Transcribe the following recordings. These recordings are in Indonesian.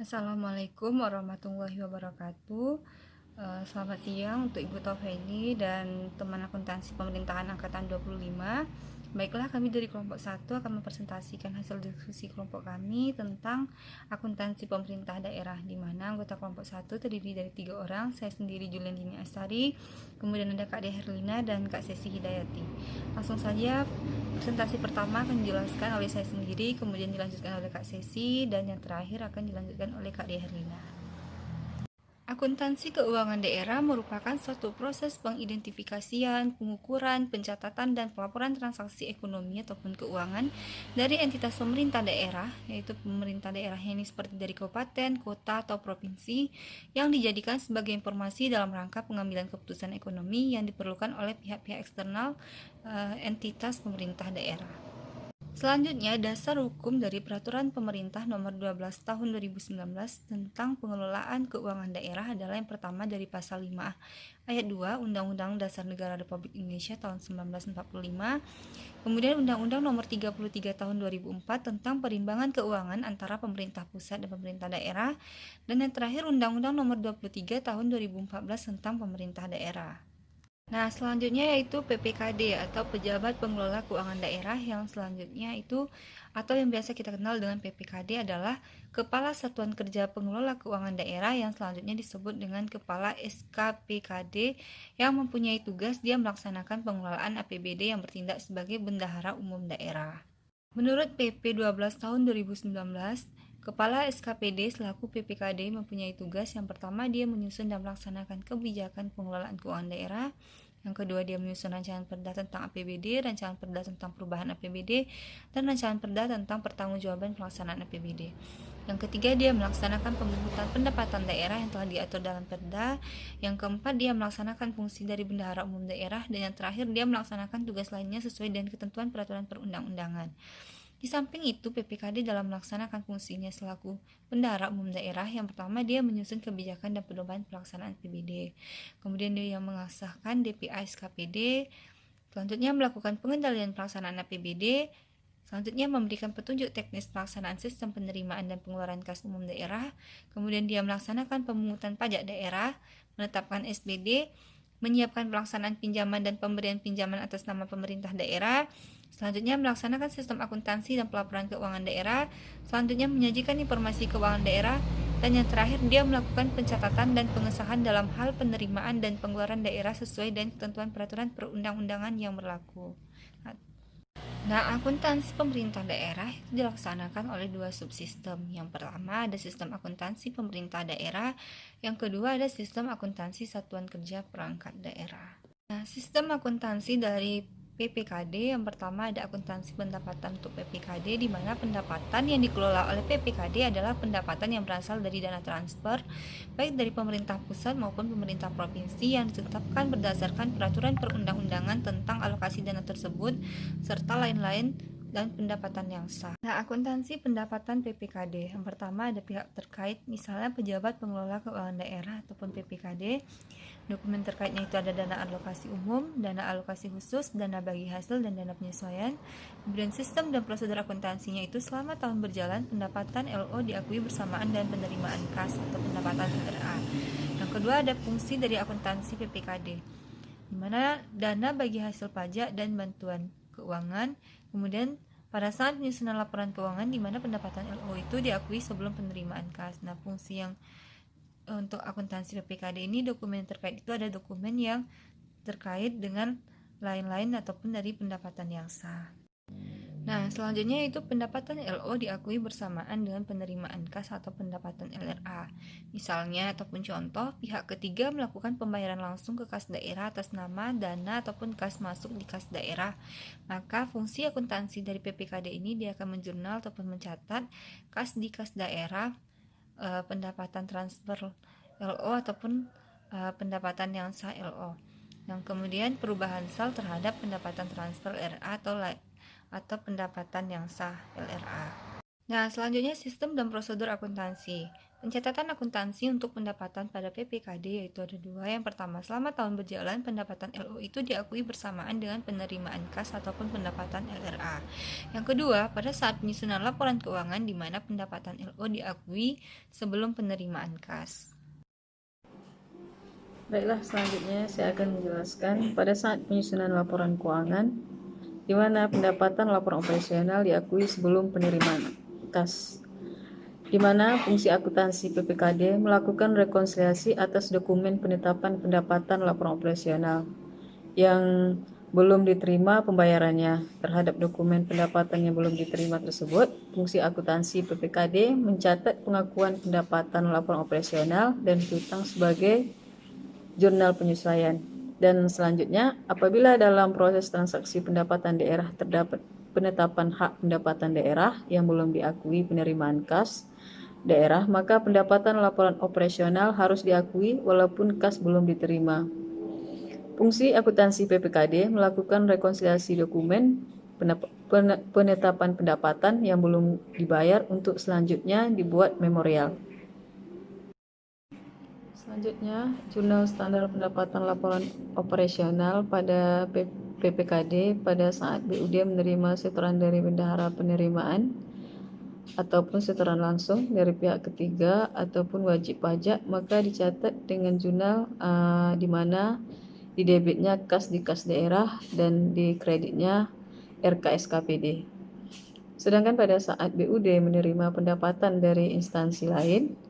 Assalamualaikum warahmatullahi wabarakatuh. Selamat siang untuk Ibu Taufeni dan teman akuntansi pemerintahan angkatan 25. Baiklah, kami dari kelompok 1 akan mempresentasikan hasil diskusi kelompok kami tentang akuntansi pemerintah daerah, di mana anggota kelompok 1 terdiri dari 3 orang, saya sendiri Juliandini Astari, kemudian ada Kak Dea Herlina dan Kak Sesi Hidayati. Langsung saja, presentasi pertama akan dijelaskan oleh saya sendiri, kemudian dilanjutkan oleh Kak Sesi, dan yang terakhir akan dilanjutkan oleh Kak Dea Herlina. Akuntansi keuangan daerah merupakan suatu proses pengidentifikasian, pengukuran, pencatatan, dan pelaporan transaksi ekonomi ataupun keuangan dari entitas pemerintah daerah, yaitu pemerintah daerah ini seperti dari kabupaten, kota, atau provinsi, yang dijadikan sebagai informasi dalam rangka pengambilan keputusan ekonomi yang diperlukan oleh pihak-pihak eksternal entitas pemerintah daerah. Selanjutnya, dasar hukum dari Peraturan Pemerintah Nomor 12 Tahun 2019 tentang pengelolaan keuangan daerah adalah yang pertama dari Pasal 5 Ayat 2 Undang-Undang Dasar Negara Republik Indonesia tahun 1945, kemudian Undang-Undang Nomor 33 Tahun 2004 tentang perimbangan keuangan antara pemerintah pusat dan pemerintah daerah, dan yang terakhir Undang-Undang Nomor 23 Tahun 2014 tentang pemerintah daerah. Nah, selanjutnya yaitu PPKD atau Pejabat Pengelola Keuangan Daerah, yang selanjutnya itu atau yang biasa kita kenal dengan PPKD adalah Kepala Satuan Kerja Pengelola Keuangan Daerah, yang selanjutnya disebut dengan Kepala SKPKD, yang mempunyai tugas dia melaksanakan pengelolaan APBD yang bertindak sebagai bendahara umum daerah. Menurut PP 12 tahun 2019, Kepala SKPD selaku PPKD mempunyai tugas yang pertama, dia menyusun dan melaksanakan kebijakan pengelolaan keuangan daerah. Yang kedua, dia menyusun rancangan perda tentang APBD, rancangan perda tentang perubahan APBD, dan rancangan perda tentang pertanggungjawaban pelaksanaan APBD. Yang ketiga, dia melaksanakan pemungutan pendapatan daerah yang telah diatur dalam perda. Yang keempat, dia melaksanakan fungsi dari bendahara umum daerah. Dan yang terakhir, dia melaksanakan tugas lainnya sesuai dengan ketentuan peraturan perundang-undangan. Di samping itu, PPKD dalam melaksanakan fungsinya selaku bendahara umum daerah, yang pertama dia menyusun kebijakan dan pedoman pelaksanaan APBD. Kemudian dia mengesahkan DPA SKPD, selanjutnya melakukan pengendalian pelaksanaan APBD, selanjutnya memberikan petunjuk teknis pelaksanaan sistem penerimaan dan pengeluaran kas umum daerah, kemudian dia melaksanakan pemungutan pajak daerah, menetapkan SBD, menyiapkan pelaksanaan pinjaman dan pemberian pinjaman atas nama pemerintah daerah, selanjutnya melaksanakan sistem akuntansi dan pelaporan keuangan daerah, selanjutnya menyajikan informasi keuangan daerah, dan yang terakhir dia melakukan pencatatan dan pengesahan dalam hal penerimaan dan pengeluaran daerah sesuai dengan ketentuan peraturan perundang-undangan yang berlaku. Nah, akuntansi pemerintah daerah itu dilaksanakan oleh dua subsistem. Yang pertama ada sistem akuntansi pemerintah daerah, yang kedua ada sistem akuntansi satuan kerja perangkat daerah. Nah, sistem akuntansi dari PPKD, yang pertama ada akuntansi pendapatan untuk PPKD, di mana pendapatan yang dikelola oleh PPKD adalah pendapatan yang berasal dari dana transfer, baik dari pemerintah pusat maupun pemerintah provinsi, yang ditetapkan berdasarkan peraturan perundang-undangan tentang alokasi dana tersebut, serta lain-lain, dan pendapatan yang sah. Nah, akuntansi pendapatan PPKD, yang pertama ada pihak terkait, misalnya pejabat pengelola keuangan daerah ataupun PPKD. Dokumen terkaitnya itu ada dana alokasi umum, dana alokasi khusus, dana bagi hasil, dan dana penyesuaian. Kemudian sistem dan prosedur akuntansinya itu selama tahun berjalan, pendapatan LO diakui bersamaan dan penerimaan kas atau pendapatan LRA. Yang kedua ada fungsi dari akuntansi PPKD, di mana dana bagi hasil pajak dan bantuan keuangan. Kemudian pada saat penyusunan laporan keuangan, di mana pendapatan LO itu diakui sebelum penerimaan kas. Nah, fungsi yang untuk akuntansi PPKD ini, dokumen terkait itu ada dokumen yang terkait dengan lain-lain ataupun dari pendapatan yang sah. Nah, selanjutnya itu pendapatan LO diakui bersamaan dengan penerimaan kas atau pendapatan LRA. Misalnya ataupun contoh, pihak ketiga melakukan pembayaran langsung ke kas daerah atas nama dana ataupun kas masuk di kas daerah. Maka fungsi akuntansi dari PPKD ini dia akan menjurnal ataupun mencatat kas di kas daerah, pendapatan transfer LO ataupun pendapatan yang sah LO. Yang kemudian perubahan sal terhadap pendapatan transfer RA atau pendapatan yang sah LRA. Nah, selanjutnya sistem dan prosedur akuntansi. Pencatatan akuntansi untuk pendapatan pada PPKD yaitu ada dua. Yang pertama, selama tahun berjalan, pendapatan LO itu diakui bersamaan dengan penerimaan kas ataupun pendapatan LRA. Yang kedua, pada saat penyusunan laporan keuangan di mana pendapatan LO diakui sebelum penerimaan kas. Baiklah, selanjutnya saya akan menjelaskan pada saat penyusunan laporan keuangan di mana pendapatan laporan operasional diakui sebelum penerimaan kas, di mana fungsi akuntansi PPKD melakukan rekonsiliasi atas dokumen penetapan pendapatan laporan operasional yang belum diterima pembayarannya. Terhadap dokumen pendapatan yang belum diterima tersebut, fungsi akuntansi PPKD mencatat pengakuan pendapatan laporan operasional dan piutang sebagai jurnal penyesuaian. Dan selanjutnya, apabila dalam proses transaksi pendapatan daerah terdapat penetapan hak pendapatan daerah yang belum diakui penerimaan kas daerah, maka pendapatan laporan operasional harus diakui walaupun kas belum diterima. Fungsi akuntansi PPKD melakukan rekonsiliasi dokumen penetapan pendapatan yang belum dibayar untuk selanjutnya dibuat memorial. Selanjutnya, Jurnal Standar Pendapatan Laporan Operasional pada PPKD pada saat BUD menerima setoran dari bendahara penerimaan ataupun setoran langsung dari pihak ketiga ataupun wajib pajak, maka dicatat dengan jurnal di mana di debitnya kas di kas daerah dan di kreditnya RKSKPD. Sedangkan pada saat BUD menerima pendapatan dari instansi lain,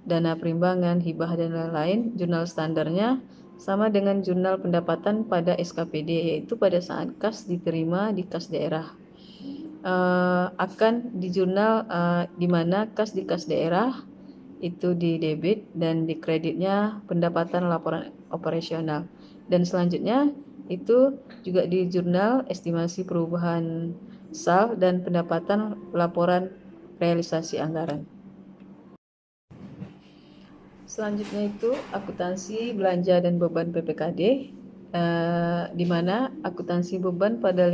dana perimbangan, hibah, dan lain-lain, jurnal standarnya sama dengan jurnal pendapatan pada SKPD, yaitu pada saat kas diterima di kas daerah. Akan di jurnal di mana kas di kas daerah itu di debit dan di kreditnya pendapatan laporan operasional. Dan selanjutnya itu juga di jurnal estimasi perubahan SAL dan pendapatan laporan realisasi anggaran. Selanjutnya itu akuntansi belanja dan beban PPKD, di mana akuntansi beban pada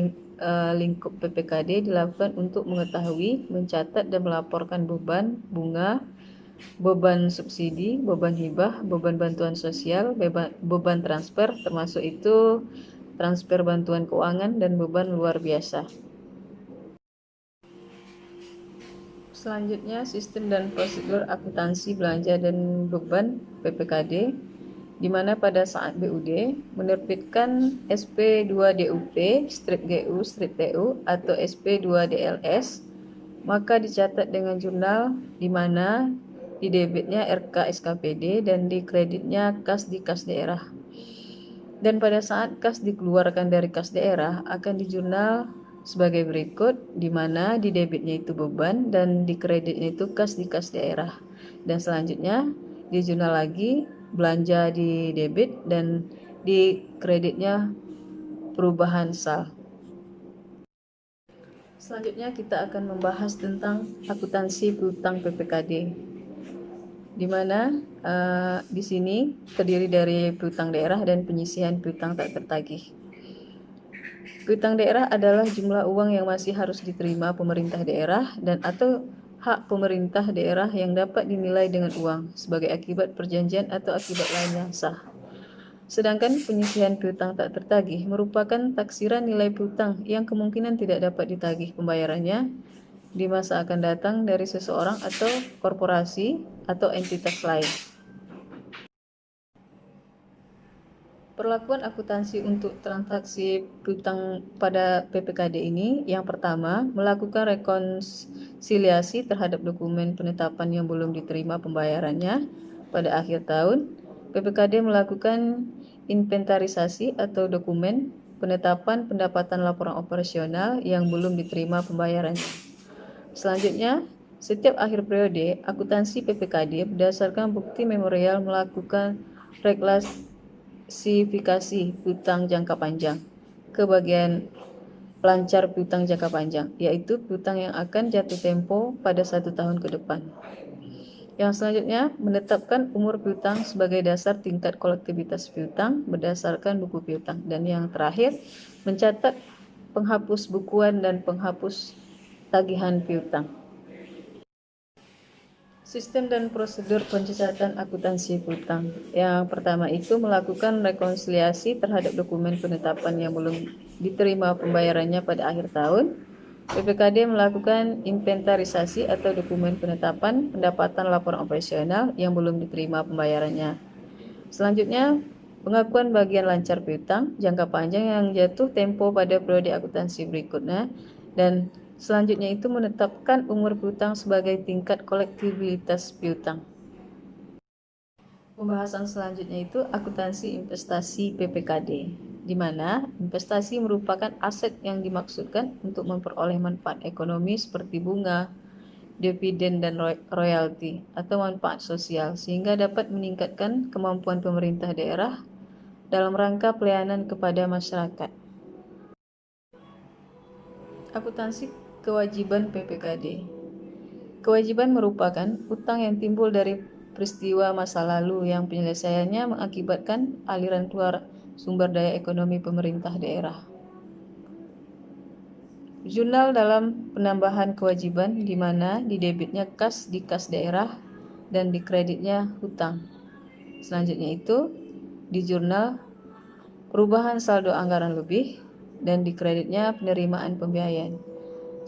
lingkup PPKD dilakukan untuk mengetahui, mencatat dan melaporkan beban bunga, beban subsidi, beban hibah, beban bantuan sosial, beban transfer, termasuk itu transfer bantuan keuangan dan beban luar biasa. Selanjutnya, sistem dan prosedur akuntansi belanja dan beban PPKD, di mana pada saat BUD menerbitkan SP2DUP/GU/TU atau SP2DLS, maka dicatat dengan jurnal di mana di debitnya RKSKPD dan di kreditnya kas di kas daerah. Dan pada saat kas dikeluarkan dari kas daerah akan dijurnal sebagai berikut, di mana di debitnya itu beban dan di kreditnya itu kas di kas daerah. Dan selanjutnya dijurnal lagi belanja di debit dan di kreditnya perubahan SAL. Selanjutnya kita akan membahas tentang akuntansi piutang PPKD, di mana di sini terdiri dari piutang daerah dan penyisihan piutang tak tertagih. Piutang daerah adalah jumlah uang yang masih harus diterima pemerintah daerah dan atau hak pemerintah daerah yang dapat dinilai dengan uang sebagai akibat perjanjian atau akibat lain yang sah. Sedangkan penyisihan piutang tak tertagih merupakan taksiran nilai piutang yang kemungkinan tidak dapat ditagih pembayarannya di masa akan datang dari seseorang atau korporasi atau entitas lain. Perlakuan akuntansi untuk transaksi piutang pada PPKD ini, yang pertama, melakukan rekonsiliasi terhadap dokumen penetapan yang belum diterima pembayarannya pada akhir tahun. PPKD melakukan inventarisasi atau dokumen penetapan pendapatan laporan operasional yang belum diterima pembayarannya. Selanjutnya, setiap akhir periode, akuntansi PPKD berdasarkan bukti memorial melakukan reklasifikasi piutang jangka panjang ke bagian lancar piutang jangka panjang, yaitu piutang yang akan jatuh tempo pada 1 tahun ke depan. Yang selanjutnya, menetapkan umur piutang sebagai dasar tingkat kolektivitas piutang berdasarkan buku piutang. Dan yang terakhir, mencatat penghapus bukuan dan penghapus tagihan piutang. Sistem dan prosedur pencatatan akuntansi piutang. Yang pertama itu melakukan rekonsiliasi terhadap dokumen penetapan yang belum diterima pembayarannya pada akhir tahun. PPKD melakukan inventarisasi atau dokumen penetapan pendapatan laporan operasional yang belum diterima pembayarannya. Selanjutnya, pengakuan bagian lancar piutang jangka panjang yang jatuh tempo pada periode akuntansi berikutnya, dan selanjutnya itu menetapkan umur piutang sebagai tingkat kolektibilitas piutang. Pembahasan selanjutnya itu akuntansi investasi PPKD, di mana investasi merupakan aset yang dimaksudkan untuk memperoleh manfaat ekonomi seperti bunga, dividen dan royalti atau manfaat sosial sehingga dapat meningkatkan kemampuan pemerintah daerah dalam rangka pelayanan kepada masyarakat. Akuntansi kewajiban PPKD. Kewajiban merupakan utang yang timbul dari peristiwa masa lalu yang penyelesaiannya mengakibatkan aliran keluar sumber daya ekonomi pemerintah daerah. Jurnal dalam penambahan kewajiban di mana didebitnya kas di kas daerah dan dikreditnya hutang. Selanjutnya itu di jurnal perubahan saldo anggaran lebih dan dikreditnya penerimaan pembiayaan.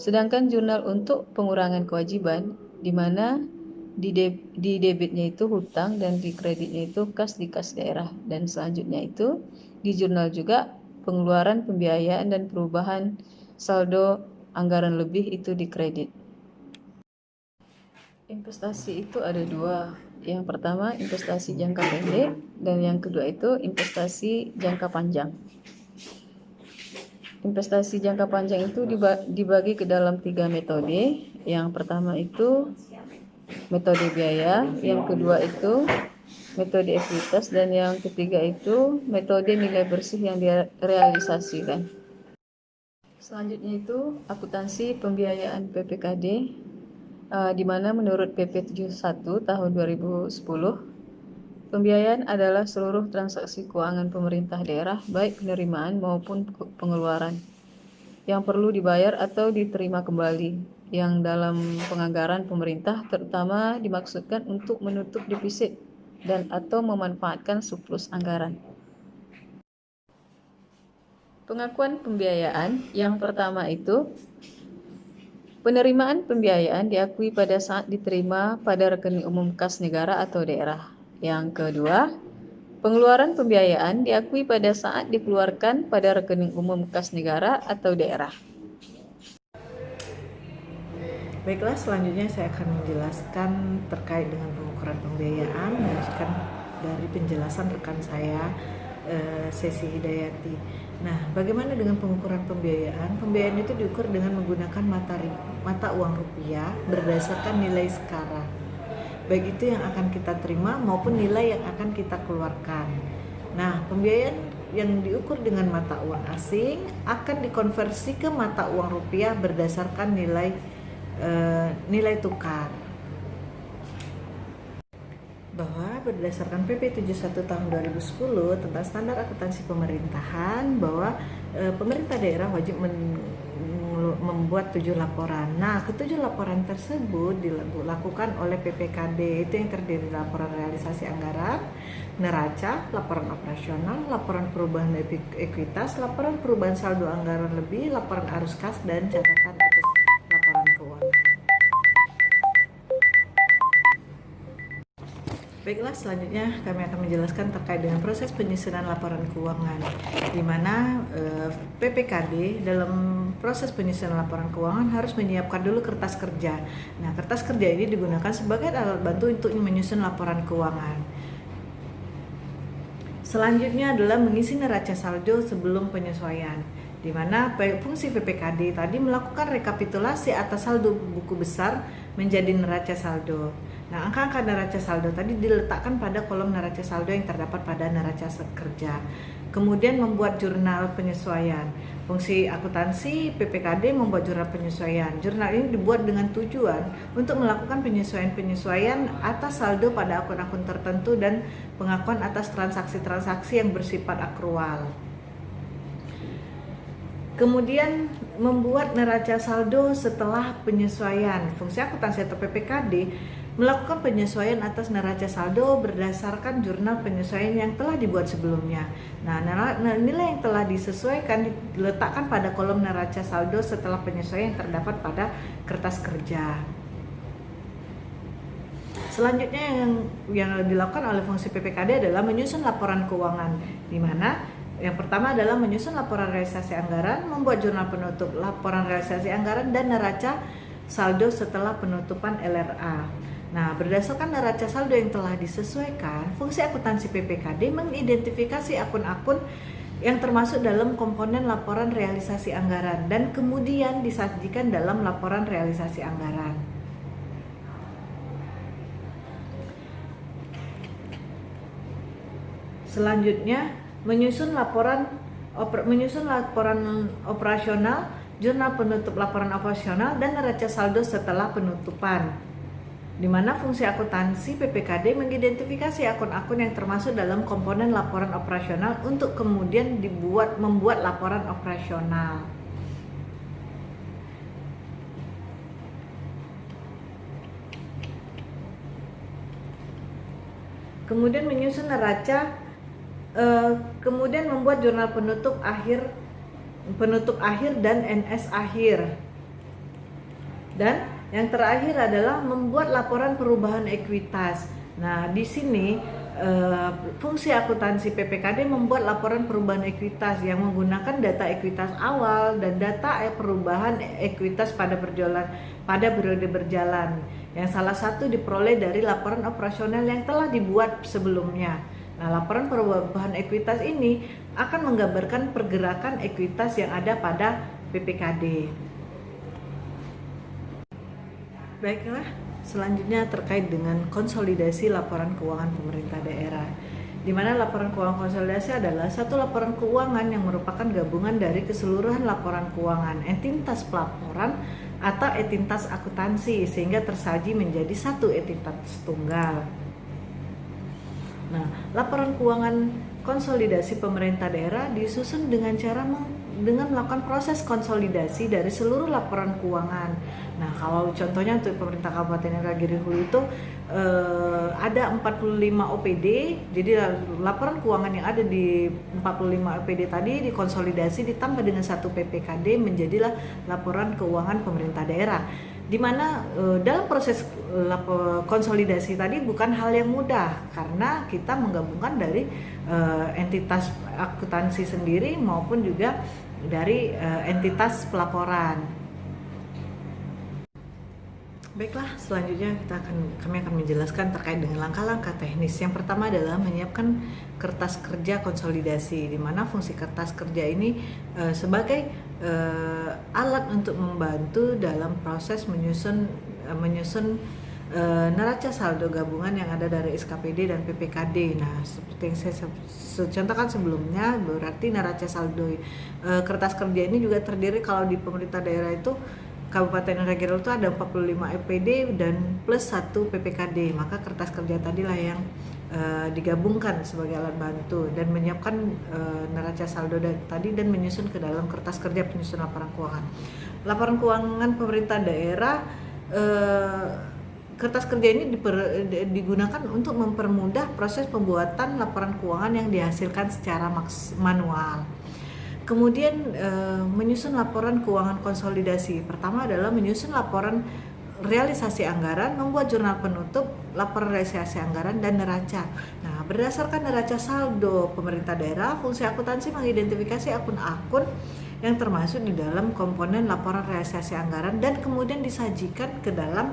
Sedangkan jurnal untuk pengurangan kewajiban di mana di debitnya itu hutang dan di kreditnya itu kas di kas daerah, dan selanjutnya itu di jurnal juga pengeluaran pembiayaan dan perubahan saldo anggaran lebih itu di kredit. Investasi itu ada dua. Yang pertama investasi jangka pendek dan yang kedua itu investasi jangka panjang. Investasi jangka panjang itu dibagi ke dalam 3 metode. Yang pertama itu metode biaya, yang kedua itu metode ekuitas, dan yang ketiga itu metode nilai bersih yang direalisasikan. Selanjutnya itu akuntansi pembiayaan PPKD, di mana menurut PP 71 tahun 2010, pembiayaan adalah seluruh transaksi keuangan pemerintah daerah, baik penerimaan maupun pengeluaran, yang perlu dibayar atau diterima kembali, yang dalam penganggaran pemerintah terutama dimaksudkan untuk menutup defisit dan atau memanfaatkan surplus anggaran. Pengakuan pembiayaan yang pertama itu penerimaan pembiayaan diakui pada saat diterima pada rekening umum kas negara atau daerah. Yang kedua, pengeluaran pembiayaan diakui pada saat dikeluarkan pada rekening umum kas negara atau daerah. Baiklah, selanjutnya saya akan menjelaskan terkait dengan pengukuran pembiayaan berdasarkan dari penjelasan rekan saya, Sesi Hidayati. Nah, bagaimana dengan pengukuran pembiayaan? Pembiayaan itu diukur dengan menggunakan mata uang rupiah berdasarkan nilai sekarang, baik itu yang akan kita terima maupun nilai yang akan kita keluarkan. Nah, pembiayaan yang diukur dengan mata uang asing akan dikonversi ke mata uang rupiah berdasarkan nilai tukar. Bahwa berdasarkan PP 71 tahun 2010 tentang standar akuntansi pemerintahan, bahwa pemerintah daerah wajib membuat 7 laporan. Nah, ke-7 laporan tersebut dilakukan oleh PPKD, itu yang terdiri dari laporan realisasi anggaran, neraca, laporan operasional, laporan perubahan ekuitas, laporan perubahan saldo anggaran lebih, laporan arus kas, dan catatan atas laporan keuangan. Baiklah, selanjutnya kami akan menjelaskan terkait dengan proses penyusunan laporan keuangan, di mana PPKD dalam proses penyusunan laporan keuangan harus menyiapkan dulu kertas kerja. Nah, kertas kerja ini digunakan sebagai alat bantu untuk menyusun laporan keuangan. Selanjutnya adalah mengisi neraca saldo sebelum penyesuaian, di mana fungsi PPKD tadi melakukan rekapitulasi atas saldo buku besar menjadi neraca saldo. Nah, angka-angka neraca saldo tadi diletakkan pada kolom neraca saldo yang terdapat pada neraca kerja. Kemudian membuat jurnal penyesuaian. Fungsi akuntansi PPKD membuat jurnal penyesuaian. Jurnal ini dibuat dengan tujuan untuk melakukan penyesuaian-penyesuaian atas saldo pada akun-akun tertentu dan pengakuan atas transaksi-transaksi yang bersifat akrual. Kemudian membuat neraca saldo setelah penyesuaian. Fungsi akuntansi atau PPKD melakukan penyesuaian atas neraca saldo berdasarkan jurnal penyesuaian yang telah dibuat sebelumnya. Nah, nilai yang telah disesuaikan diletakkan pada kolom neraca saldo setelah penyesuaian yang terdapat pada kertas kerja. Selanjutnya yang dilakukan oleh fungsi PPKD adalah menyusun laporan keuangan, di mana yang pertama adalah menyusun laporan realisasi anggaran, membuat jurnal penutup laporan realisasi anggaran, dan neraca saldo setelah penutupan LRA. Nah, berdasarkan neraca saldo yang telah disesuaikan, fungsi akuntansi PPKD mengidentifikasi akun-akun yang termasuk dalam komponen laporan realisasi anggaran dan kemudian disajikan dalam laporan realisasi anggaran. Selanjutnya, menyusun laporan operasional, jurnal penutup laporan operasional, dan neraca saldo setelah penutupan, di mana fungsi akuntansi PPKD mengidentifikasi akun-akun yang termasuk dalam komponen laporan operasional untuk kemudian membuat laporan operasional. Kemudian menyusun neraca, kemudian membuat jurnal penutup akhir dan NS akhir. Dan yang terakhir adalah membuat laporan perubahan ekuitas. Nah, di sini fungsi akuntansi PPKD membuat laporan perubahan ekuitas yang menggunakan data ekuitas awal dan data perubahan ekuitas pada periode berjalan, yang salah satu diperoleh dari laporan operasional yang telah dibuat sebelumnya. Nah, laporan perubahan ekuitas ini akan menggambarkan pergerakan ekuitas yang ada pada PPKD. Baiklah, selanjutnya terkait dengan konsolidasi laporan keuangan pemerintah daerah, di mana laporan keuangan konsolidasi adalah satu laporan keuangan yang merupakan gabungan dari keseluruhan laporan keuangan entitas pelaporan atau entitas akuntansi sehingga tersaji menjadi satu entitas tunggal. Nah, laporan keuangan konsolidasi pemerintah daerah disusun dengan melakukan proses konsolidasi dari seluruh laporan keuangan. Nah, kalau contohnya untuk pemerintah Kabupaten Indragiri Hulu itu ada 45 OPD. Jadi laporan keuangan yang ada di 45 OPD tadi dikonsolidasi ditambah dengan satu PPKD menjadilah laporan keuangan pemerintah daerah. Di mana dalam proses konsolidasi tadi bukan hal yang mudah karena kita menggabungkan dari entitas akuntansi sendiri maupun juga dari entitas pelaporan. Baiklah, selanjutnya kami akan menjelaskan terkait dengan langkah-langkah teknis. Yang pertama adalah menyiapkan kertas kerja konsolidasi, di mana fungsi kertas kerja ini sebagai alat untuk membantu dalam proses menyusun neraca saldo gabungan yang ada dari SKPD dan PPKD. Nah, seperti yang saya contohkan sebelumnya, berarti neraca saldo kertas kerja ini juga terdiri kalau di pemerintah daerah itu Kabupaten Indragiri itu ada 45 EPD dan plus 1 PPKD. Maka kertas kerja tadilah yang digabungkan sebagai alat bantu dan menyiapkan neraca saldo tadi dan menyusun ke dalam kertas kerja penyusun laporan keuangan. Laporan keuangan pemerintah daerah, kertas kerja ini digunakan untuk mempermudah proses pembuatan laporan keuangan yang dihasilkan secara manual. Kemudian menyusun laporan keuangan konsolidasi. Pertama adalah menyusun laporan realisasi anggaran, membuat jurnal penutup, laporan realisasi anggaran, dan neraca. Nah, berdasarkan neraca saldo pemerintah daerah, fungsi akuntansi mengidentifikasi akun-akun yang termasuk di dalam komponen laporan realisasi anggaran dan kemudian disajikan ke dalam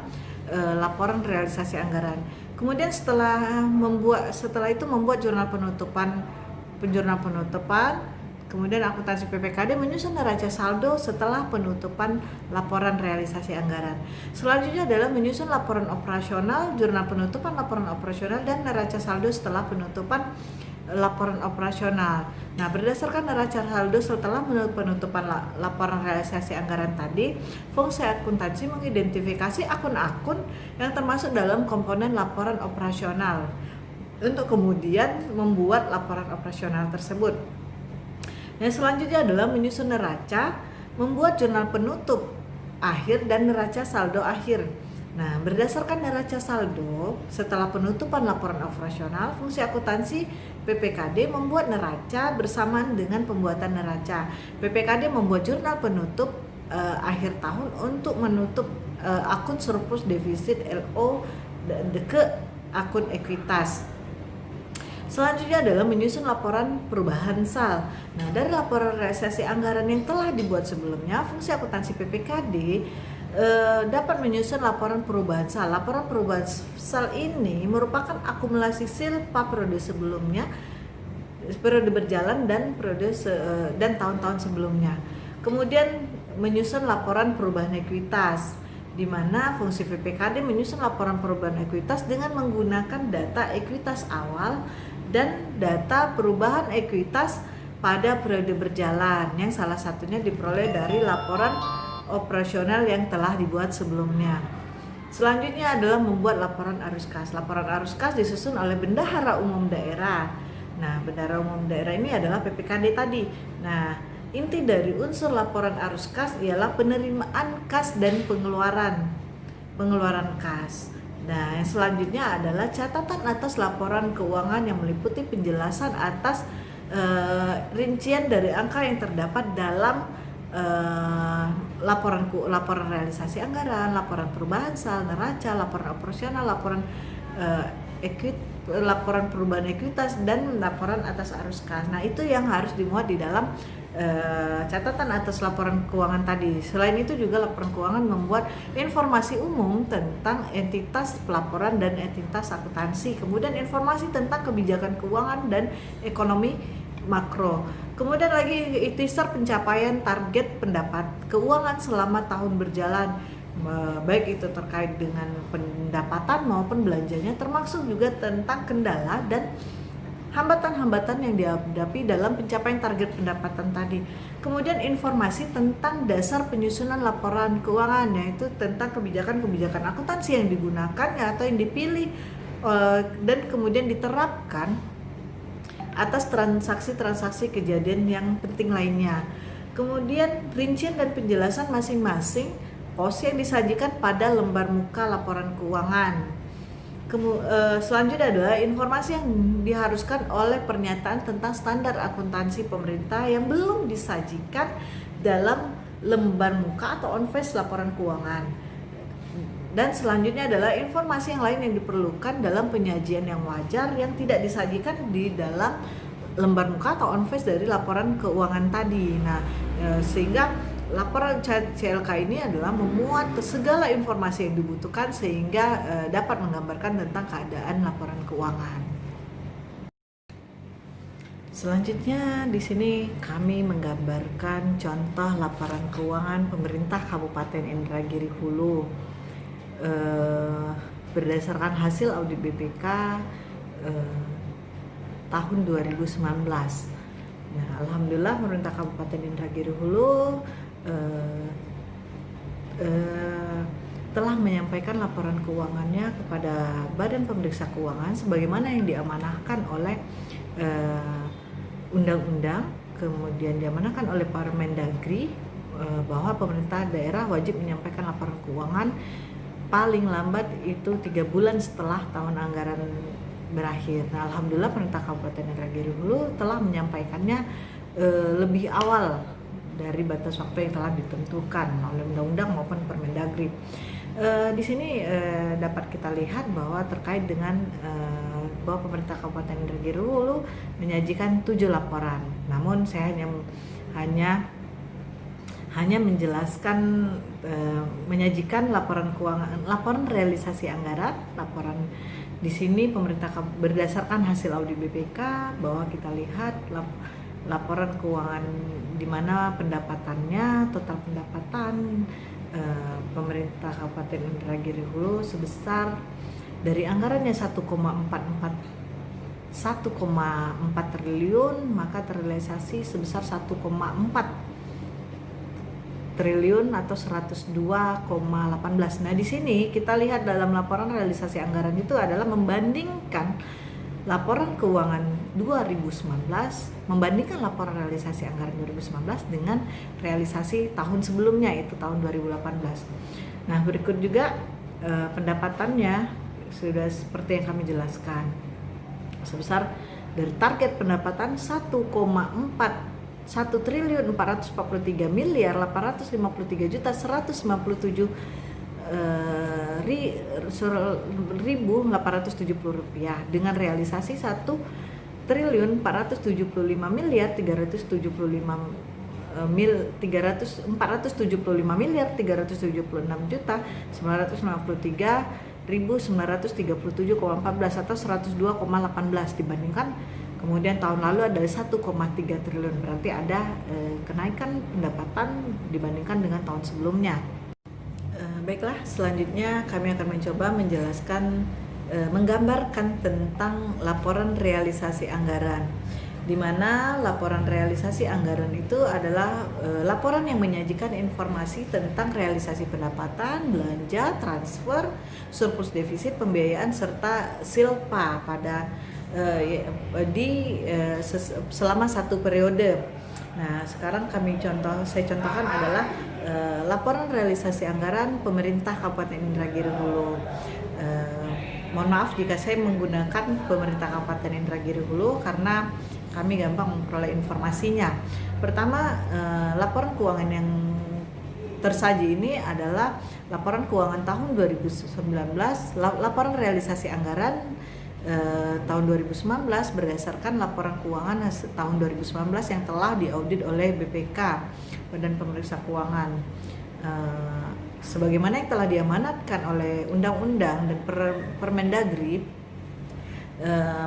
laporan realisasi anggaran. Kemudian setelah itu membuat jurnal penutupan. Kemudian akuntansi PPKD menyusun neraca saldo setelah penutupan laporan realisasi anggaran. Selanjutnya adalah menyusun laporan operasional, jurnal penutupan laporan operasional, dan neraca saldo setelah penutupan laporan operasional. Nah, berdasarkan neraca saldo setelah penutupan laporan realisasi anggaran tadi, fungsi akuntansi mengidentifikasi akun-akun yang termasuk dalam komponen laporan operasional untuk kemudian membuat laporan operasional tersebut. Yang selanjutnya adalah menyusun neraca, membuat jurnal penutup akhir dan neraca saldo akhir. Nah, berdasarkan neraca saldo, setelah penutupan laporan operasional, fungsi akuntansi PPKD membuat neraca bersamaan dengan pembuatan neraca. PPKD membuat jurnal penutup akhir tahun untuk menutup akun surplus defisit LO ke akun ekuitas. Selanjutnya adalah menyusun laporan perubahan SAL. Nah, dari laporan realisasi anggaran yang telah dibuat sebelumnya, fungsi akuntansi PPKD dapat menyusun laporan perubahan SAL. Laporan perubahan SAL ini merupakan akumulasi silpa periode sebelumnya, periode berjalan dan dan tahun-tahun sebelumnya. Kemudian menyusun laporan perubahan ekuitas, di mana fungsi PPKD menyusun laporan perubahan ekuitas dengan menggunakan data ekuitas awal dan data perubahan ekuitas pada periode berjalan, yang salah satunya diperoleh dari laporan operasional yang telah dibuat sebelumnya. Selanjutnya adalah membuat laporan arus kas. Laporan arus kas disusun oleh Bendahara Umum Daerah. Nah, Bendahara Umum Daerah ini adalah PPKD tadi. Nah, inti dari unsur laporan arus kas ialah penerimaan kas dan pengeluaran kas. Nah, yang selanjutnya adalah catatan atas laporan keuangan yang meliputi penjelasan atas rincian dari angka yang terdapat dalam laporan realisasi anggaran, laporan perubahan SAL, neraca, laporan operasional, laporan laporan perubahan ekuitas, dan laporan atas arus kas. Nah, itu yang harus dimuat di dalam catatan atas laporan keuangan tadi. Selain itu juga laporan keuangan membuat informasi umum tentang entitas pelaporan dan entitas akuntansi, kemudian informasi tentang kebijakan keuangan dan ekonomi makro. Kemudian lagi ikhtisar pencapaian target pendapat keuangan selama tahun berjalan, baik itu terkait dengan pendapatan maupun belanjanya, termasuk juga tentang kendala dan hambatan-hambatan yang dihadapi dalam pencapaian target pendapatan tadi. Kemudian informasi tentang dasar penyusunan laporan keuangan, yaitu tentang kebijakan-kebijakan akuntansi yang digunakan atau yang dipilih dan kemudian diterapkan atas transaksi-transaksi kejadian yang penting lainnya. Kemudian rincian dan penjelasan masing-masing pos yang disajikan pada lembar muka laporan keuangan. Selanjutnya adalah informasi yang diharuskan oleh pernyataan tentang standar akuntansi pemerintah yang belum disajikan dalam lembar muka atau on-face laporan keuangan. Dan selanjutnya adalah informasi yang lain yang diperlukan dalam penyajian yang wajar yang tidak disajikan di dalam lembar muka atau on-face dari laporan keuangan tadi. Nah, sehingga laporan CLK ini adalah memuat segala informasi yang dibutuhkan sehingga dapat menggambarkan tentang keadaan laporan keuangan. Selanjutnya di sini kami menggambarkan contoh laporan keuangan pemerintah Kabupaten Indragiri Hulu berdasarkan hasil audit BPK tahun 2019. Nah, alhamdulillah pemerintah Kabupaten Indragiri Hulu telah menyampaikan laporan keuangannya kepada Badan Pemeriksa Keuangan sebagaimana yang diamanahkan oleh undang-undang, kemudian diamanahkan oleh Permendagri bahwa pemerintah daerah wajib menyampaikan laporan keuangan paling lambat itu 3 bulan setelah tahun anggaran berakhir. Nah, alhamdulillah pemerintah Kabupaten Indragiri Hulu telah menyampaikannya lebih awal dari batas waktu yang telah ditentukan oleh undang-undang maupun Permendagri. Di sini dapat kita lihat bahwa terkait dengan bahwa pemerintah Kabupaten Indragiri Hulu menyajikan 7 laporan. Namun saya hanya menjelaskan menyajikan laporan keuangan, laporan realisasi anggaran, laporan di sini pemerintah berdasarkan hasil audit BPK bahwa kita lihat laporan keuangan di mana pendapatannya, total pendapatan pemerintah Kabupaten Indragiri Hulu sebesar dari anggarannya 1,4 triliun, maka terrealisasi sebesar 1,4 triliun atau 102,18. Nah, di sini kita lihat dalam laporan realisasi anggaran itu adalah membandingkan laporan keuangan 2019 membandingkan laporan realisasi anggaran 2019 dengan realisasi tahun sebelumnya, itu tahun 2018. Nah, berikut juga pendapatannya sudah seperti yang kami jelaskan, sebesar dari target pendapatan 1,443 miliar 853 juta 197 1.870 rupiah dengan realisasi 1.475 miliar 376 juta 953.937,14 atau 102,18 dibandingkan kemudian tahun lalu ada 1,3 triliun, berarti ada kenaikan pendapatan dibandingkan dengan tahun sebelumnya. Baiklah, selanjutnya kami akan mencoba menjelaskan, menggambarkan tentang laporan realisasi anggaran, di mana laporan realisasi anggaran itu adalah laporan yang menyajikan informasi tentang realisasi pendapatan, belanja, transfer, surplus defisit, pembiayaan, serta silpa pada selama satu periode. Nah, sekarang saya contohkan adalah laporan realisasi anggaran pemerintah Kabupaten Indragiri Hulu. Mohon maaf jika saya menggunakan pemerintah Kabupaten Indragiri Hulu karena kami gampang memperoleh informasinya. Pertama, laporan keuangan yang tersaji ini adalah laporan keuangan tahun 2019, laporan realisasi anggaran tahun 2019 berdasarkan laporan keuangan tahun 2019 yang telah diaudit oleh BPK, Badan Pemeriksa Keuangan, sebagaimana yang telah diamanatkan oleh Undang-Undang dan Permendagri,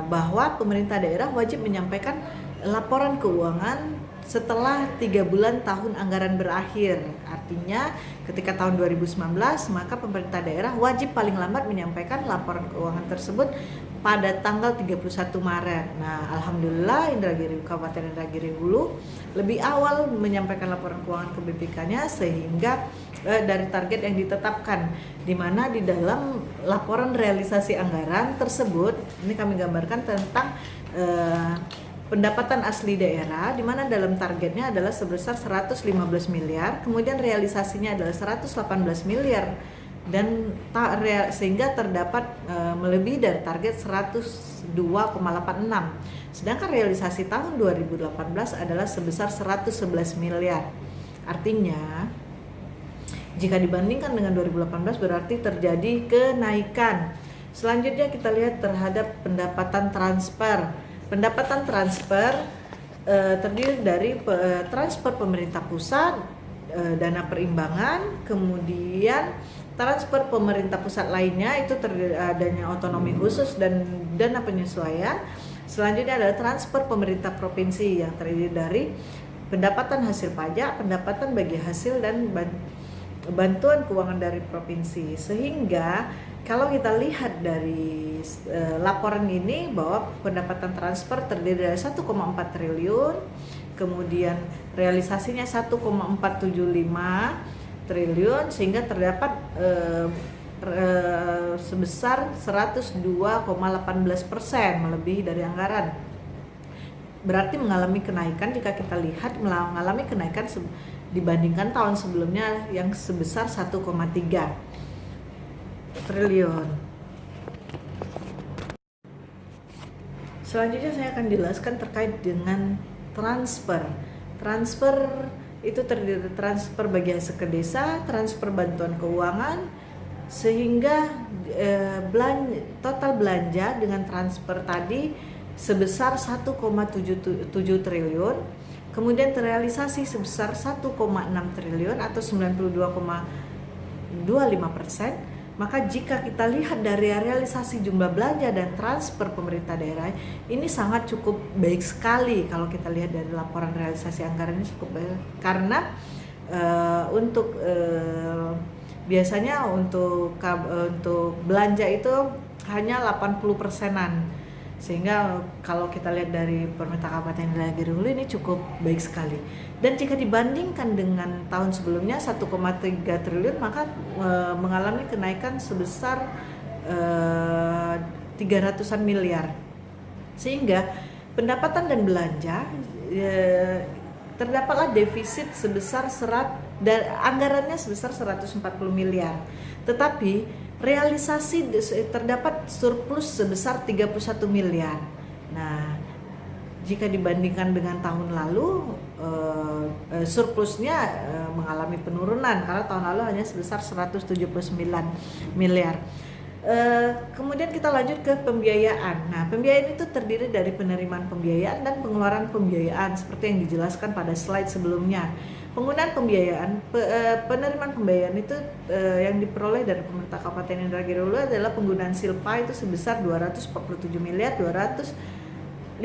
bahwa pemerintah daerah wajib menyampaikan laporan keuangan setelah 3 bulan tahun anggaran berakhir. Artinya ketika tahun 2019 maka pemerintah daerah wajib paling lambat menyampaikan laporan keuangan tersebut pada tanggal 31 Maret. Nah, alhamdulillah Kabupaten Indragiri Hulu lebih awal menyampaikan laporan keuangan ke BPK-nya sehingga dari target yang ditetapkan, di mana di dalam laporan realisasi anggaran tersebut ini kami gambarkan tentang pendapatan asli daerah, di mana dalam targetnya adalah sebesar 115 miliar, kemudian realisasinya adalah 118 miliar, dan sehingga terdapat melebihi dari target 102,86. Sedangkan realisasi tahun 2018 adalah sebesar 111 miliar. Artinya, jika dibandingkan dengan 2018 berarti terjadi kenaikan. Selanjutnya kita lihat terhadap pendapatan transfer. Pendapatan transfer terdiri dari transfer pemerintah pusat, dana perimbangan, kemudian transfer pemerintah pusat lainnya itu adanya otonomi khusus dan dana penyesuaian. Selanjutnya adalah transfer pemerintah provinsi yang terdiri dari pendapatan hasil pajak, pendapatan bagi hasil, dan bantuan keuangan dari provinsi. Sehingga kalau kita lihat dari laporan ini bahwa pendapatan transfer terdiri dari 1,4 triliun, kemudian realisasinya 1,475 triliun, sehingga terdapat sebesar 102,18% melebihi dari anggaran. Berarti mengalami kenaikan, jika kita lihat mengalami kenaikan dibandingkan tahun sebelumnya yang sebesar 1,3 triliun. Selanjutnya saya akan jelaskan terkait dengan transfer. Transfer itu terdiri dari transfer bagi hasil ke desa, transfer bantuan keuangan, sehingga total belanja dengan transfer tadi sebesar 1,77 triliun, kemudian terrealisasi sebesar 1,6 triliun atau 92,25%. Maka jika kita lihat dari realisasi jumlah belanja dan transfer pemerintah daerah ini sangat cukup baik sekali. Kalau kita lihat dari laporan realisasi anggaran ini cukup baik, karena biasanya untuk belanja itu hanya 80%-an, sehingga kalau kita lihat dari pemerintah Kabupaten Indragiri Hulu ini cukup baik sekali. Dan jika dibandingkan dengan tahun sebelumnya 1,3 triliun maka mengalami kenaikan sebesar 300-an miliar, sehingga pendapatan dan belanja terdapatlah defisit sebesar anggarannya sebesar 140 miliar. Tetapi realisasi terdapat surplus sebesar 31 miliar. Nah, jika dibandingkan dengan tahun lalu, surplusnya mengalami penurunan karena tahun lalu hanya sebesar 179 miliar. Kemudian kita lanjut ke pembiayaan. Nah, pembiayaan itu terdiri dari penerimaan pembiayaan dan pengeluaran pembiayaan seperti yang dijelaskan pada slide sebelumnya. Penggunaan pembiayaan, penerimaan pembiayaan itu yang diperoleh dari pemerintah Kabupaten Indragiri Hulu adalah penggunaan silpa itu sebesar 247 miliar 253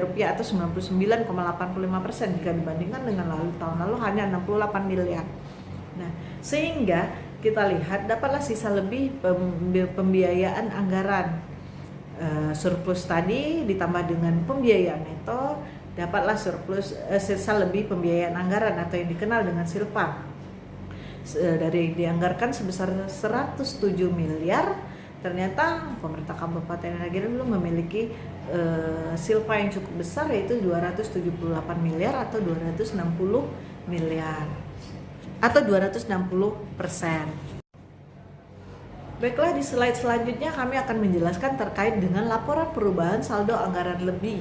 rupiah atau 99,85% jika dibandingkan dengan tahun lalu hanya 68 miliar. Nah, sehingga kita lihat dapatlah sisa lebih pembiayaan anggaran. Surplus tadi ditambah dengan pembiayaan neto, dapatlah surplus sisa lebih pembiayaan anggaran atau yang dikenal dengan silpa. Dari dianggarkan sebesar 107 miliar, ternyata pemerintah Kabupaten Indragiri belum memiliki silpa yang cukup besar, yaitu 278 miliar atau 260 miliar atau 260%. Baiklah, di slide selanjutnya kami akan menjelaskan terkait dengan laporan perubahan saldo anggaran lebih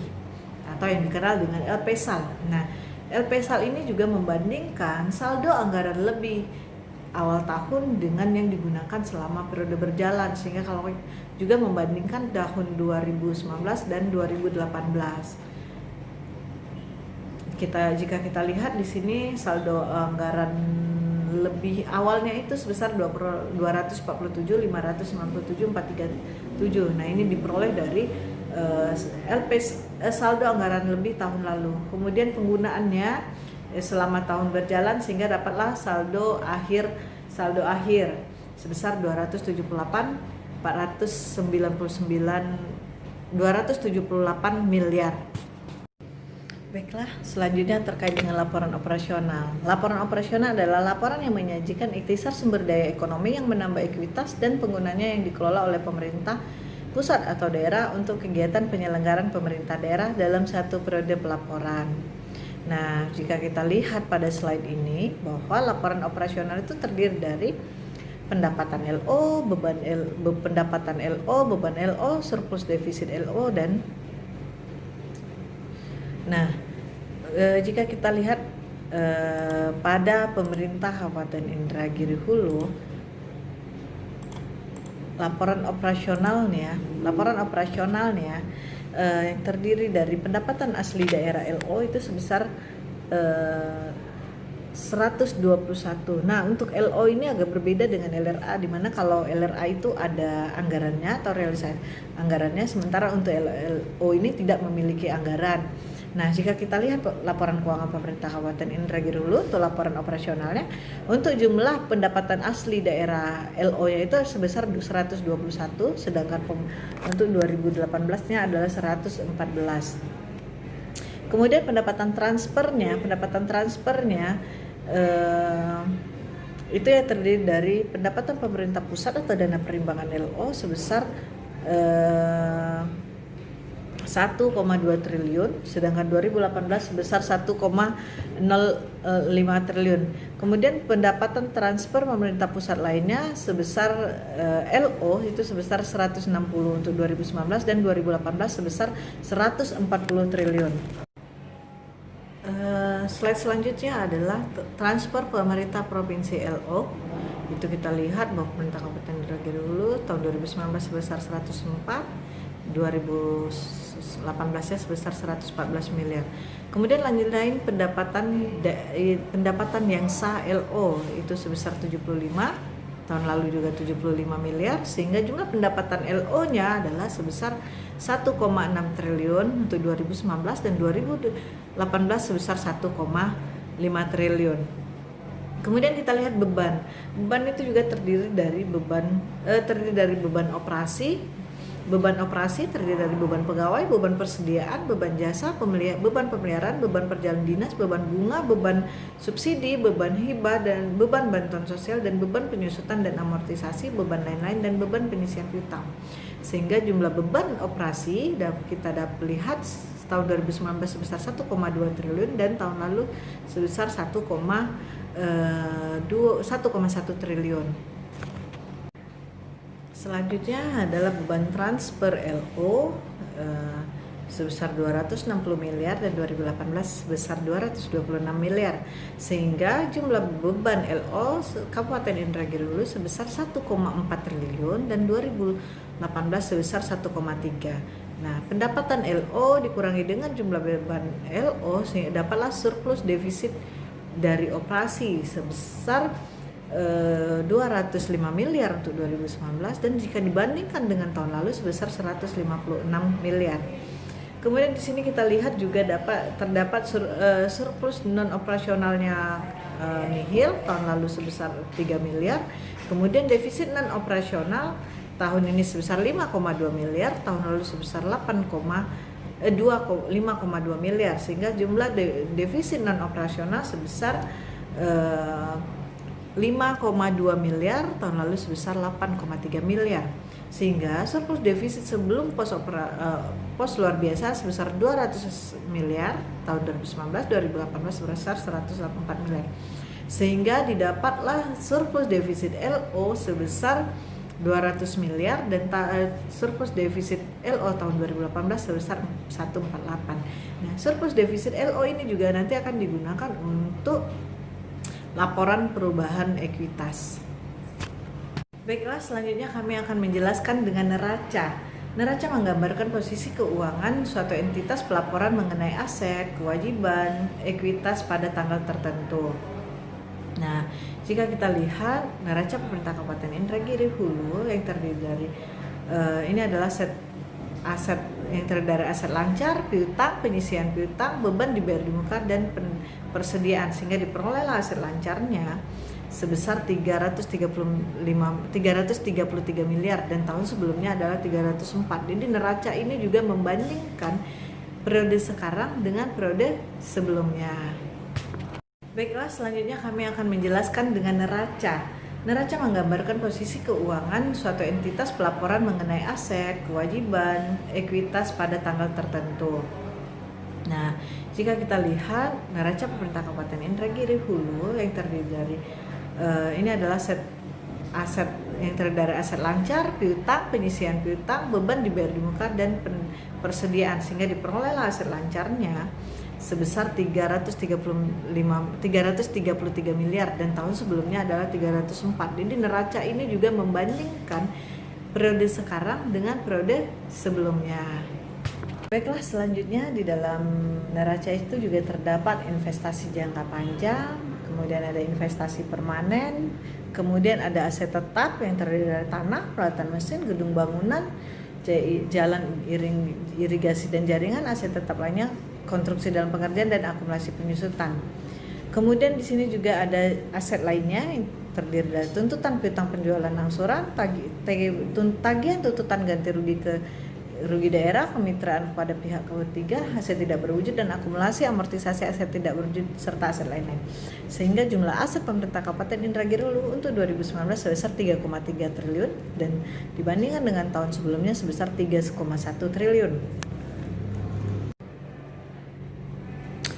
atau yang dikenal dengan LPSAL. Nah, LPSAL ini juga membandingkan saldo anggaran lebih awal tahun dengan yang digunakan selama periode berjalan, sehingga kalau juga membandingkan tahun 2019 dan 2018. Jika kita lihat di sini saldo anggaran lebih awalnya itu sebesar 247.597.437. Nah, ini diperoleh dari saldo anggaran lebih tahun lalu. Kemudian penggunaannya selama tahun berjalan sehingga dapatlah saldo akhir sebesar 278 miliar. Baiklah, selanjutnya terkait dengan laporan operasional. Laporan operasional adalah laporan yang menyajikan ikhtisar sumber daya ekonomi yang menambah ekuitas dan penggunanya yang dikelola oleh pemerintah pusat atau daerah untuk kegiatan penyelenggaraan pemerintah daerah dalam satu periode pelaporan. Nah, jika kita lihat pada slide ini bahwa laporan operasional itu terdiri dari pendapatan LO, pendapatan LO, beban LO, surplus defisit LO dan jika kita lihat pada pemerintah Kabupaten Indragiri Hulu, laporan operasionalnya yang terdiri dari pendapatan asli daerah LO itu sebesar 121. Nah, untuk LO ini agak berbeda dengan LRA, di mana kalau LRA itu ada anggarannya atau realisasi anggarannya, sementara untuk LO ini tidak memiliki anggaran. Nah, jika kita lihat laporan keuangan pemerintah Kabupaten Indragiri Hulu untuk laporan operasionalnya, untuk jumlah pendapatan asli daerah LO-nya itu sebesar 121, sedangkan untuk 2018-nya adalah 114. Kemudian pendapatan transfernya itu ya terdiri dari pendapatan pemerintah pusat atau dana perimbangan LO sebesar 1,2 triliun, sedangkan 2018 sebesar 1,05 triliun. Kemudian pendapatan transfer pemerintah pusat lainnya sebesar LO itu sebesar 160 untuk 2019 dan 2018 sebesar 140 triliun. Slide selanjutnya adalah transfer pemerintah provinsi LO. Itu kita lihat bahwa pemerintah Kabupaten Indragiri Hulu tahun 2019 sebesar 104, 2018-nya sebesar 114 miliar. Kemudian lain pendapatan yang sah LO itu sebesar 75, tahun lalu juga 75 miliar, sehingga jumlah pendapatan LO-nya adalah sebesar 1,6 triliun untuk 2019 dan 2018 sebesar 1,5 triliun. Kemudian kita lihat beban itu juga terdiri dari beban operasi Beban operasi terdiri dari beban pegawai, beban persediaan, beban jasa, beban pemeliharaan, beban perjalanan dinas, beban bunga, beban subsidi, beban hibah, dan beban bantuan sosial, dan beban penyusutan dan amortisasi, beban lain-lain, dan beban pengisian piutang. Sehingga jumlah beban operasi kita dapat lihat tahun 2019 sebesar 1,2 triliun dan tahun lalu sebesar 1,1 triliun. Selanjutnya adalah beban transfer LO sebesar 260 miliar dan 2018 sebesar 226 miliar, sehingga jumlah beban LO Kabupaten Indragiri Hulu sebesar 1,4 triliun dan 2018 sebesar 1,3. Nah, pendapatan LO dikurangi dengan jumlah beban LO sehingga dapatlah surplus defisit dari operasi sebesar 205 miliar untuk 2019 dan jika dibandingkan dengan tahun lalu sebesar 156 miliar. Kemudian di sini kita lihat juga terdapat surplus non operasionalnya nihil tahun lalu sebesar 3 miliar. Kemudian defisit non operasional tahun ini sebesar 5,2 miliar, tahun lalu sebesar 5,2 miliar, sehingga jumlah defisit non operasional sebesar 5,2 miliar, tahun lalu sebesar 8,3 miliar, sehingga surplus defisit sebelum pos luar biasa sebesar 200 miliar tahun 2019, 2018 sebesar 184 miliar, sehingga didapatlah surplus defisit LO sebesar 200 miliar dan surplus defisit LO tahun 2018 sebesar 148. Nah, surplus defisit LO ini juga nanti akan digunakan untuk laporan perubahan ekuitas. Baiklah, selanjutnya kami akan menjelaskan dengan neraca. Neraca menggambarkan posisi keuangan suatu entitas pelaporan mengenai aset, kewajiban, ekuitas pada tanggal tertentu. Nah, jika kita lihat neraca pemerintah Kabupaten Indragiri Hulu yang terdiri dari ini adalah aset yang terdiri dari aset lancar, piutang, penyisian piutang, beban dibayar di muka, dan persediaan, sehingga diperolehlah aset lancarnya sebesar 333 miliar dan tahun sebelumnya adalah 304. Jadi neraca ini juga membandingkan periode sekarang dengan periode sebelumnya. Baiklah, selanjutnya kami akan menjelaskan dengan neraca. Neraca menggambarkan posisi keuangan suatu entitas pelaporan mengenai aset, kewajiban, ekuitas pada tanggal tertentu. Nah, jika kita lihat neraca pemerintah Kabupaten Indragiri Hulu yang terdiri dari ini adalah aset yang terdiri dari aset lancar, piutang, penyisian piutang, beban dibayar di muka, dan persediaan, sehingga diperolehlah aset lancarnya sebesar 333 miliar dan tahun sebelumnya adalah 304. Jadi neraca ini juga membandingkan periode sekarang dengan periode sebelumnya. Baiklah, selanjutnya di dalam neraca itu juga terdapat investasi jangka panjang, kemudian ada investasi permanen, kemudian ada aset tetap yang terdiri dari tanah, peralatan mesin, gedung bangunan, jalan irigasi dan jaringan, aset tetap lainnya konstruksi dalam pengerjaan dan akumulasi penyusutan. Kemudian di sini juga ada aset lainnya yang terdiri dari tuntutan piutang penjualan angsuran, tagihan tuntutan ganti rugi daerah, kemitraan kepada pihak ketiga, aset tidak berwujud, dan akumulasi amortisasi aset tidak berwujud serta aset lainnya. Sehingga jumlah aset pemerintah Kabupaten Indragiri Hulu untuk 2019 sebesar 3,3 triliun dan dibandingkan dengan tahun sebelumnya sebesar 3,1 triliun.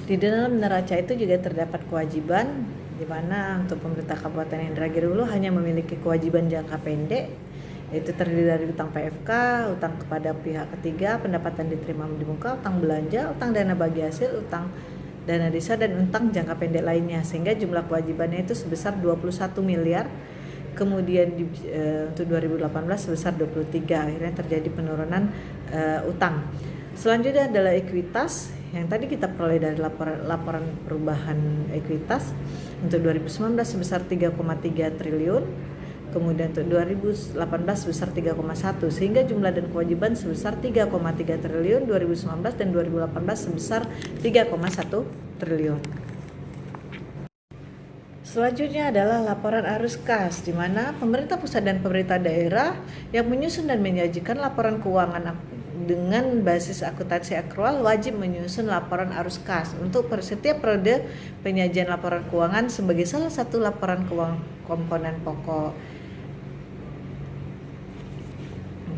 Di dalam neraca itu juga terdapat kewajiban, di mana untuk pemerintah Kabupaten Indragiri Hulu hanya memiliki kewajiban jangka pendek, yaitu terdiri dari utang PFK, utang kepada pihak ketiga, pendapatan diterima di muka, utang belanja, utang dana bagi hasil, utang dana desa, dan utang jangka pendek lainnya, sehingga jumlah kewajibannya itu sebesar 21 miliar. Kemudian untuk 2018 sebesar 23, akhirnya terjadi penurunan utang. Selanjutnya adalah ekuitas yang tadi kita peroleh dari laporan perubahan ekuitas untuk 2019 sebesar 3,3 triliun, kemudian untuk 2018 sebesar 3,1, sehingga jumlah dan kewajiban sebesar 3,3 triliun 2019 dan 2018 sebesar 3,1 triliun. Selanjutnya adalah laporan arus kas, di mana pemerintah pusat dan pemerintah daerah yang menyusun dan menyajikan laporan keuangan dengan basis akuntansi akrual wajib menyusun laporan arus kas untuk setiap periode penyajian laporan keuangan sebagai salah satu laporan keuangan komponen pokok.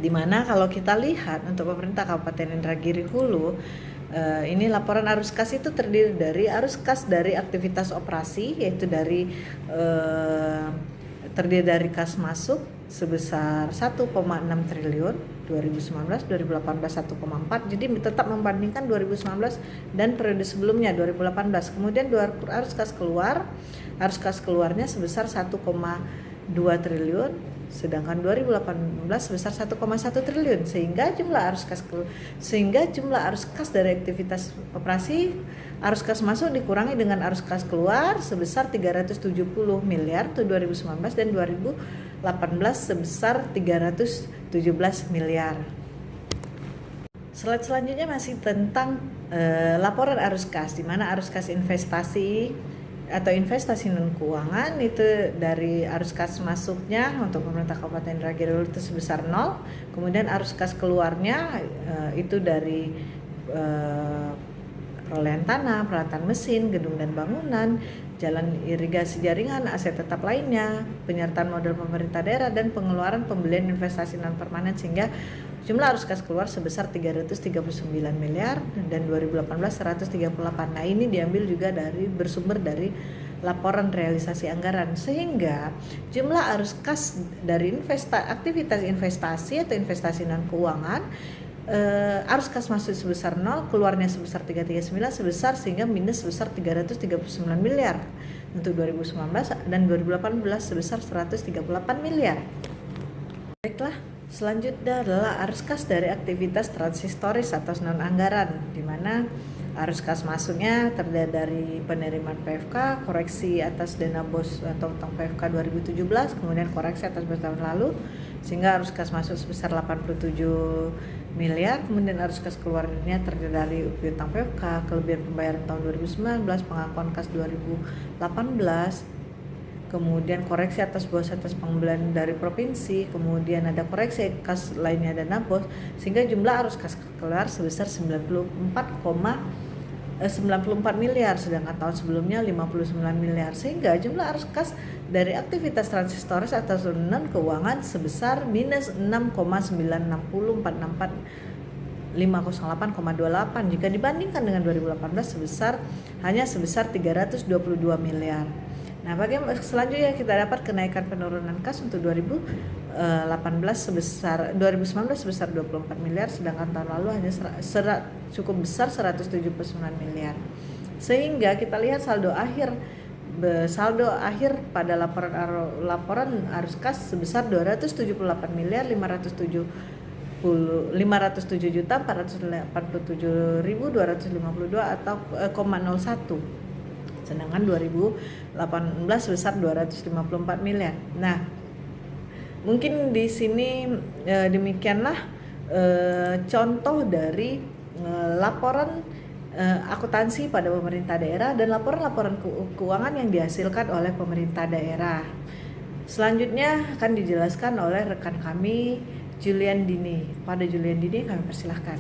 Dimana kalau kita lihat untuk pemerintah Kabupaten Indragiri Hulu, ini laporan arus kas itu terdiri dari arus kas dari aktivitas operasi, yaitu terdiri dari kas masuk sebesar 1,6 triliun 2019, 2018 1,4. Jadi tetap membandingkan 2019 dan periode sebelumnya 2018. Kemudian arus kas keluarnya sebesar 1,2 triliun, sedangkan 2018 sebesar 1,1 triliun, sehingga jumlah arus kas dari aktivitas operasi, arus kas masuk dikurangi dengan arus kas keluar sebesar 370 miliar untuk 2019 dan 2018 sebesar 317 miliar. Slide selanjutnya masih tentang laporan arus kas, di mana arus kas investasi atau investasi non keuangan itu dari arus kas masuknya untuk pemerintah Kabupaten Indragiri Hulu itu sebesar 0, kemudian arus kas keluarnya itu dari perolehan tanah, peralatan mesin, gedung dan bangunan, jalan irigasi jaringan, aset tetap lainnya, penyertaan modal pemerintah daerah, dan pengeluaran pembelian investasi non permanen, sehingga jumlah arus kas keluar sebesar 339 miliar dan 2018 138. Nah, ini diambil juga bersumber dari laporan realisasi anggaran, sehingga jumlah arus kas dari aktivitas investasi atau investasi non keuangan, arus kas masuk sebesar 0, keluarnya sebesar 339 sehingga minus sebesar 339 miliar untuk 2019 dan 2018 sebesar 138 miliar. Baiklah, selanjutnya adalah arus kas dari aktivitas transhistoris atau non anggaran, di mana arus kas masuknya terdiri dari penerimaan PFK, koreksi atas dana bos atau utang PFK 2017, kemudian koreksi atas bos tahun lalu, sehingga arus kas masuk sebesar 87 miliar. Kemudian arus kas keluarnya terdiri dari utang PFK, kelebihan pembayaran tahun 2019, pengakuan kas 2018, kemudian koreksi atas bos atas pembelian dari provinsi, kemudian ada koreksi kas lainnya dana bos, sehingga jumlah arus kas keluar sebesar 94 miliar, sedangkan tahun sebelumnya 59 miliar, sehingga jumlah arus kas dari aktivitas transhistoris atau non keuangan sebesar minus 6,960464 508,28 jika dibandingkan dengan 2018 hanya sebesar 322 miliar. Nah, bagaimana selanjutnya kita dapat kenaikan penurunan kas untuk 2019 sebesar 24 miliar, sedangkan tahun lalu hanya cukup besar 179 miliar. Sehingga kita lihat saldo akhir pada laporan arus kas sebesar 278 miliar 507 juta 487.252 atau 0,01, sedangkan 2018 sebesar 254 miliar. Nah, mungkin di sini demikianlah contoh dari laporan akuntansi pada pemerintah daerah dan laporan-laporan keuangan yang dihasilkan oleh pemerintah daerah. Selanjutnya akan dijelaskan oleh rekan kami Julian Dini. Pada Julian Dini kami persilahkan.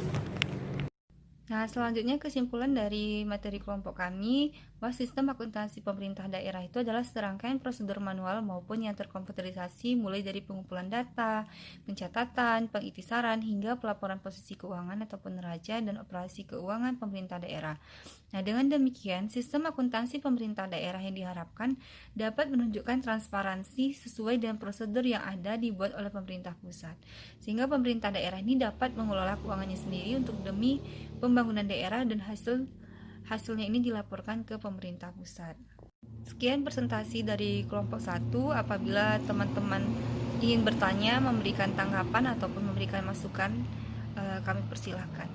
Nah, selanjutnya kesimpulan dari materi kelompok kami bahwa sistem akuntansi pemerintah daerah itu adalah serangkaian prosedur manual maupun yang terkomputerisasi mulai dari pengumpulan data, pencatatan, pengiktisaran, hingga pelaporan posisi keuangan ataupun neraca dan operasi keuangan pemerintah daerah. Nah, dengan demikian, sistem akuntansi pemerintah daerah yang diharapkan dapat menunjukkan transparansi sesuai dengan prosedur yang ada dibuat oleh pemerintah pusat, sehingga pemerintah daerah ini dapat mengelola keuangannya sendiri untuk demi pembangunan daerah dan hasilnya ini dilaporkan ke pemerintah pusat. Sekian presentasi dari kelompok 1. Apabila teman-teman ingin bertanya, memberikan tanggapan ataupun memberikan masukan, kami persilahkan.